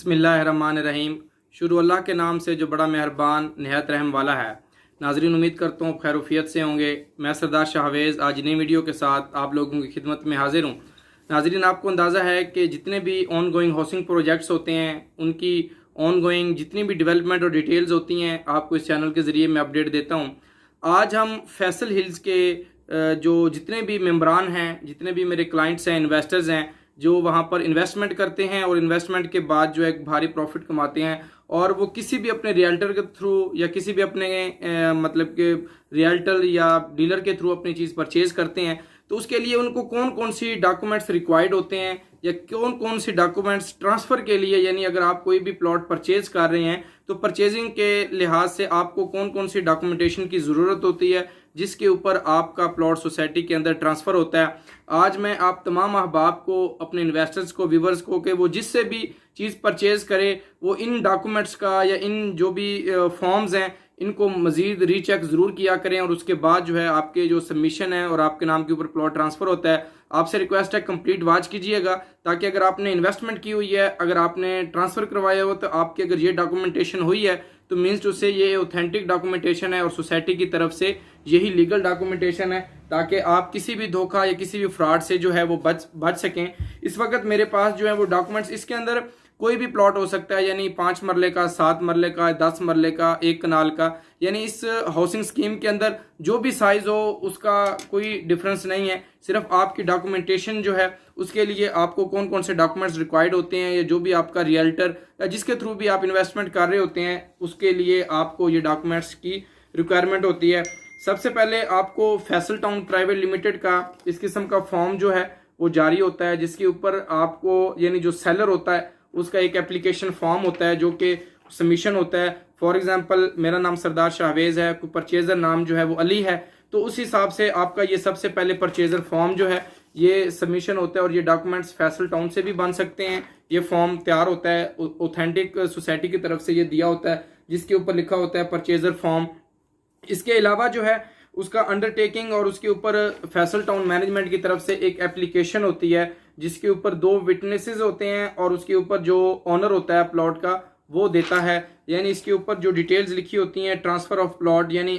बिस्मिल्लाहिर्रहमानिर्रहीम। शुरू अल्लाह के नाम से जो बड़ा मेहरबान नहायत रहम वाला है। नाजरीन, उम्मीद करता हूँ खैरुफियत से होंगे। मैं सरदार शाहवेज़ आज नई वीडियो के साथ आप लोगों की खिदमत में हाजिर हूँ। नाजरीन, आपको अंदाज़ा है कि जितने भी ऑन गोइंग हाउसिंग प्रोजेक्ट्स होते हैं उनकी ऑन गोइंग जितनी भी डेवलपमेंट और डिटेल्स होती हैं आपको इस चैनल के ज़रिए मैं अपडेट देता हूँ। आज हम फैसल हिल्स के जो जितने भी मेम्बरान हैं, जितने भी मेरे क्लाइंट्स हैं, इन्वेस्टर्स हैं जो वहाँ पर इन्वेस्टमेंट करते हैं और इन्वेस्टमेंट के बाद जो एक भारी प्रॉफिट कमाते हैं और वो किसी भी अपने रियल्टर के थ्रू या किसी भी अपने मतलब के रियल्टर या डीलर के थ्रू अपनी चीज़ परचेज करते हैं, तो उसके लिए उनको कौन कौन सी डॉक्यूमेंट्स रिक्वायर्ड होते हैं या कौन कौन सी डॉक्यूमेंट्स ट्रांसफ़र के लिए, यानी अगर आप कोई भी प्लॉट परचेज कर रहे हैं तो परचेजिंग के लिहाज से आपको कौन कौन सी डॉक्यूमेंटेशन की ज़रूरत होती है जिसके ऊपर आपका प्लॉट सोसाइटी के अंदर ट्रांसफ़र होता है। आज मैं आप तमाम अहबाब को, अपने इन्वेस्टर्स को, व्यूवर्स को, कि वो जिससे भी चीज़ परचेज करे वो इन डॉक्यूमेंट्स का या इन जो भी फॉर्म्स हैं इनको मज़ीद रीचेक ज़रूर किया करें और उसके बाद जो है आपके जो सबमिशन है और आपके नाम के ऊपर प्लॉट ट्रांसफ़र होता है, आपसे रिक्वेस्ट है कंप्लीट वॉच कीजिएगा, ताकि अगर आपने इन्वेस्टमेंट की हुई है, अगर आपने ट्रांसफ़र करवाया हो, तो आपकी अगर ये डॉक्यूमेंटेशन हुई है तो मीन्स टू से ये ऑथेंटिक डॉक्यूमेंटेशन है और सोसाइटी की तरफ से यही लीगल डॉक्यूमेंटेशन है, ताकि आप किसी भी धोखा या किसी भी फ्रॉड से जो है वो बच सकें। इस वक्त मेरे पास जो है वो डॉक्यूमेंट्स, इसके अंदर कोई भी प्लॉट हो सकता है, यानी 5 मरले का, 7 मरले का, 10 मरले का, 1 कनाल का, यानी इस हाउसिंग स्कीम के अंदर जो भी साइज हो उसका कोई डिफरेंस नहीं है। सिर्फ आपकी डॉक्यूमेंटेशन जो है उसके लिए आपको कौन कौन से डॉक्यूमेंट्स रिक्वायर्ड होते हैं या जो भी आपका रियल्टर या जिसके थ्रू भी आप इन्वेस्टमेंट कर रहे होते हैं उसके लिए आपको ये डॉक्यूमेंट्स की रिक्वायरमेंट होती है। सबसे पहले आपको फैसल टाउन प्राइवेट लिमिटेड का इस किस्म का फॉर्म जो है वो जारी होता है, जिसके ऊपर आपको, यानी जो सेलर होता है उसका एक एप्लीकेशन फॉर्म होता है जो कि सबमिशन होता है। फॉर एग्जांपल मेरा नाम सरदार शाहवेज़ है, कोई परचेजर नाम जो है वो अली है, तो उस हिसाब से आपका ये सबसे पहले परचेजर फॉर्म जो है ये सबमिशन होता है और ये डॉक्यूमेंट्स फैसल टाउन से भी बन सकते हैं। ये फॉर्म तैयार होता है, ऑथेंटिक सोसाइटी की तरफ से ये दिया होता है जिसके ऊपर लिखा होता है परचेजर फॉर्म। इसके अलावा जो है उसका अंडरटेकिंग और उसके ऊपर फैसल टाउन मैनेजमेंट की तरफ से एक एप्लीकेशन होती है जिसके ऊपर 2 विटनेसेस होते हैं और उसके ऊपर जो ऑनर होता है प्लॉट का वो देता है, यानी इसके ऊपर जो डिटेल्स लिखी होती हैं ट्रांसफ़र ऑफ प्लॉट, यानी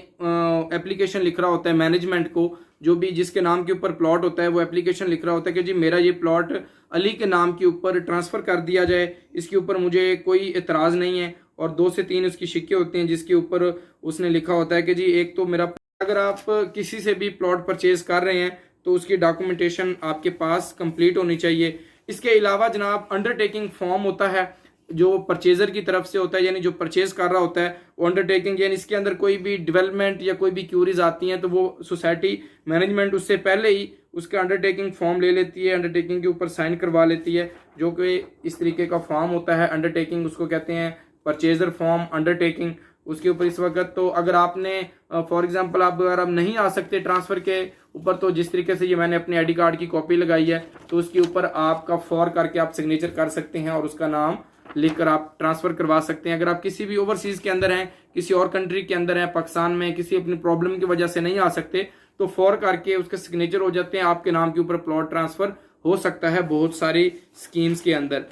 एप्लीकेशन लिख रहा होता है मैनेजमेंट को, जो भी जिसके नाम के ऊपर प्लॉट होता है वो एप्लीकेशन लिख रहा होता है कि जी मेरा ये प्लॉट अली के नाम के ऊपर ट्रांसफ़र कर दिया जाए, इसके ऊपर मुझे कोई एतराज़ नहीं है। और 2 से 3 उसकी शिक्के होते हैं जिसके ऊपर उसने लिखा होता है कि जी एक तो मेरा, अगर आप किसी से भी प्लॉट परचेज कर रहे हैं तो उसकी डॉक्यूमेंटेशन आपके पास कंप्लीट होनी चाहिए। इसके अलावा जनाब अंडरटेकिंग फॉर्म होता है जो परचेजर की तरफ से होता है, यानी जो परचेज कर रहा होता है वो अंडरटेकिंग, यानी इसके अंदर कोई भी डेवलपमेंट या कोई भी क्यूरीज आती हैं तो वो सोसाइटी मैनेजमेंट उससे पहले ही उसका अंडरटेकिंग फॉर्म ले लेती है, अंडरटेकिंग के ऊपर साइन करवा लेती है, जो कि इस तरीके का फॉर्म होता है। अंडरटेकिंग उसको कहते हैं, परचेजर फॉर्म अंडरटेकिंग। उसके ऊपर इस वक्त तो अगर आपने फॉर एग्जांपल आप अगर आप नहीं आ सकते ट्रांसफ़र के ऊपर, तो जिस तरीके से ये मैंने अपने आईडी कार्ड की कॉपी लगाई है तो उसके ऊपर आपका फॉर करके आप सिग्नेचर कर सकते हैं और उसका नाम लिखकर आप ट्रांसफ़र करवा सकते हैं। अगर आप किसी भी ओवरसीज़ के अंदर हैं, किसी और कंट्री के अंदर हैं, पाकिस्तान में किसी अपनी प्रॉब्लम की वजह से नहीं आ सकते, तो फॉर करके उसके सिग्नेचर हो जाते हैं, आपके नाम के ऊपर प्लॉट ट्रांसफ़र हो सकता है बहुत सारी स्कीम्स के अंदर।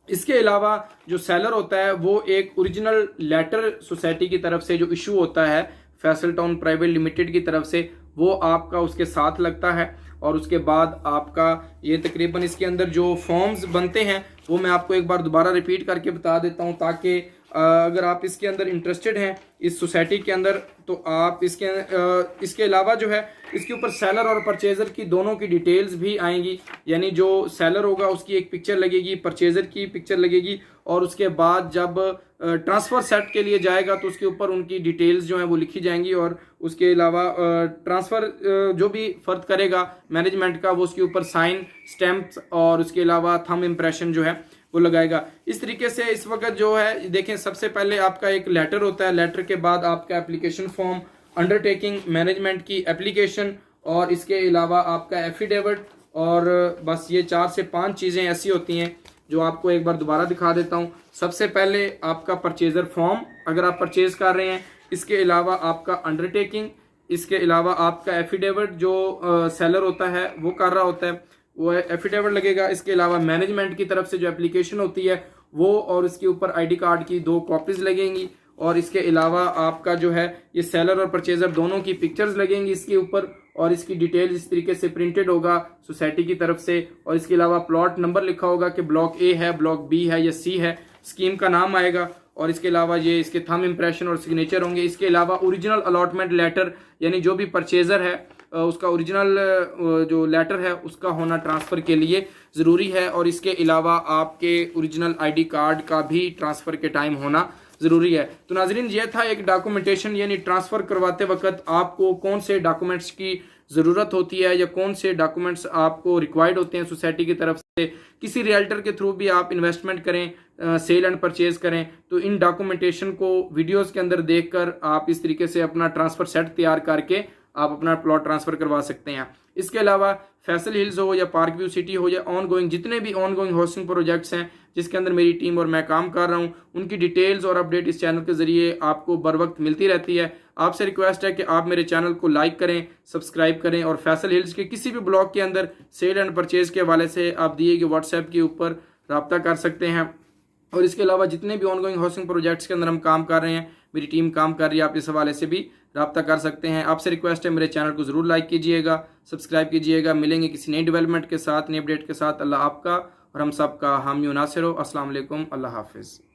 इसके अलावा जो सेलर होता है वो एक ओरिजिनल लेटर सोसाइटी की तरफ से जो इशू होता है फैसल टाउन प्राइवेट लिमिटेड की तरफ से, वो आपका उसके साथ लगता है और उसके बाद आपका ये तकरीबन इसके अंदर जो फॉर्म्स बनते हैं वो मैं आपको एक बार दोबारा रिपीट करके बता देता हूँ, ताकि अगर आप इसके अंदर इंटरेस्टेड हैं इस सोसाइटी के अंदर तो आप इसके अलावा जो है इसके ऊपर सेलर और परचेज़र की दोनों की डिटेल्स भी आएंगी, यानी जो सेलर होगा उसकी एक पिक्चर लगेगी, परचेज़र की पिक्चर लगेगी और उसके बाद जब ट्रांसफ़र सेट के लिए जाएगा तो उसके ऊपर उनकी डिटेल्स जो हैं वो लिखी जाएंगी और उसके अलावा ट्रांसफ़र जो भी फ़र्द करेगा मैनेजमेंट का वो उसके ऊपर साइन, स्टैम्प्स और उसके अलावा थंब इम्प्रेशन जो है वो लगाएगा। इस तरीके से इस वक्त जो है देखें, सबसे पहले आपका एक लेटर होता है, लेटर के बाद आपका एप्लीकेशन फॉर्म, अंडरटेकिंग मैनेजमेंट की एप्लीकेशन और इसके अलावा आपका एफिडेविट, और बस ये 4 से 5 चीज़ें ऐसी होती हैं जो आपको एक बार दोबारा दिखा देता हूँ। सबसे पहले आपका परचेज़र फॉर्म अगर आप परचेज़ कर रहे हैं, इसके अलावा आपका अंडरटेकिंग, इसके अलावा आपका एफिडेविट जो सेलर होता है वो कर रहा होता है वो एफिडेविट लगेगा। इसके अलावा मैनेजमेंट की तरफ से जो एप्लीकेशन होती है वो और उसके ऊपर आईडी कार्ड की 2 कॉपीज़ लगेंगी। और इसके अलावा आपका जो है ये सेलर और परचेज़र दोनों की पिक्चर्स लगेंगी इसके ऊपर, और इसकी डिटेल इस तरीके से प्रिंटेड होगा सोसाइटी की तरफ से। और इसके अलावा प्लॉट नंबर लिखा होगा कि ब्लॉक ए है, ब्लॉक बी है या सी है, स्कीम का नाम आएगा। और इसके अलावा ये इसके थंब इम्प्रेशन और सिग्नेचर होंगे। इसके अलावा ओरिजिनल अलॉटमेंट लेटर, यानी जो भी परचेज़र है उसका ओरिजिनल जो लेटर है उसका होना ट्रांसफ़र के लिए ज़रूरी है। और इसके अलावा आपके ओरिजिनल आईडी कार्ड का भी ट्रांसफ़र के टाइम होना ज़रूरी है। तो नाजरीन, ये था एक डॉक्यूमेंटेशन, यानी ट्रांसफ़र करवाते वक्त आपको कौन से डॉक्यूमेंट्स की ज़रूरत होती है या कौन से डॉक्यूमेंट्स आपको रिक्वायर्ड होते हैं सोसाइटी की तरफ से। किसी रियल्टर के थ्रू भी आप इन्वेस्टमेंट करें, सेल एंड परचेज करें, तो इन डॉक्यूमेंटेशन को वीडियोस के अंदर देखकर आप इस तरीके से अपना ट्रांसफ़र सेट तैयार करके आप अपना प्लॉट ट्रांसफ़र करवा सकते हैं। इसके अलावा फैसल हिल्स हो या पार्क व्यू सिटी हो या ऑनगोइंग जितने भी ऑनगोइंग हाउसिंग प्रोजेक्ट्स हैं जिसके अंदर मेरी टीम और मैं काम कर रहा हूं, उनकी डिटेल्स और अपडेट इस चैनल के ज़रिए आपको बर वक्त मिलती रहती है। आपसे रिक्वेस्ट है कि आप मेरे चैनल को लाइक करें, सब्सक्राइब करें, और फैसल हिल्स के किसी भी ब्लॉक के अंदर सेल एंड परचेज के हवाले से आप दिए गए व्हाट्सएप के ऊपर रब्ता कर सकते हैं। और इसके अलावा जितने भी ऑनगोइंग हाउसिंग प्रोजेक्ट्स के अंदर हम काम कर रहे हैं, मेरी टीम काम कर रही है, आप इस हवाले से भी रब्ता कर सकते हैं। आपसे रिक्वेस्ट है मेरे चैनल को ज़रूर लाइक कीजिएगा, सब्सक्राइब कीजिएगा। मिलेंगे किसी नई डेवलपमेंट के साथ, नई अपडेट के साथ। अल्लाह आपका और हम सब का हामी नासिर हो। अस्सलाम वालेकुम, अल्लाह हाफिज़।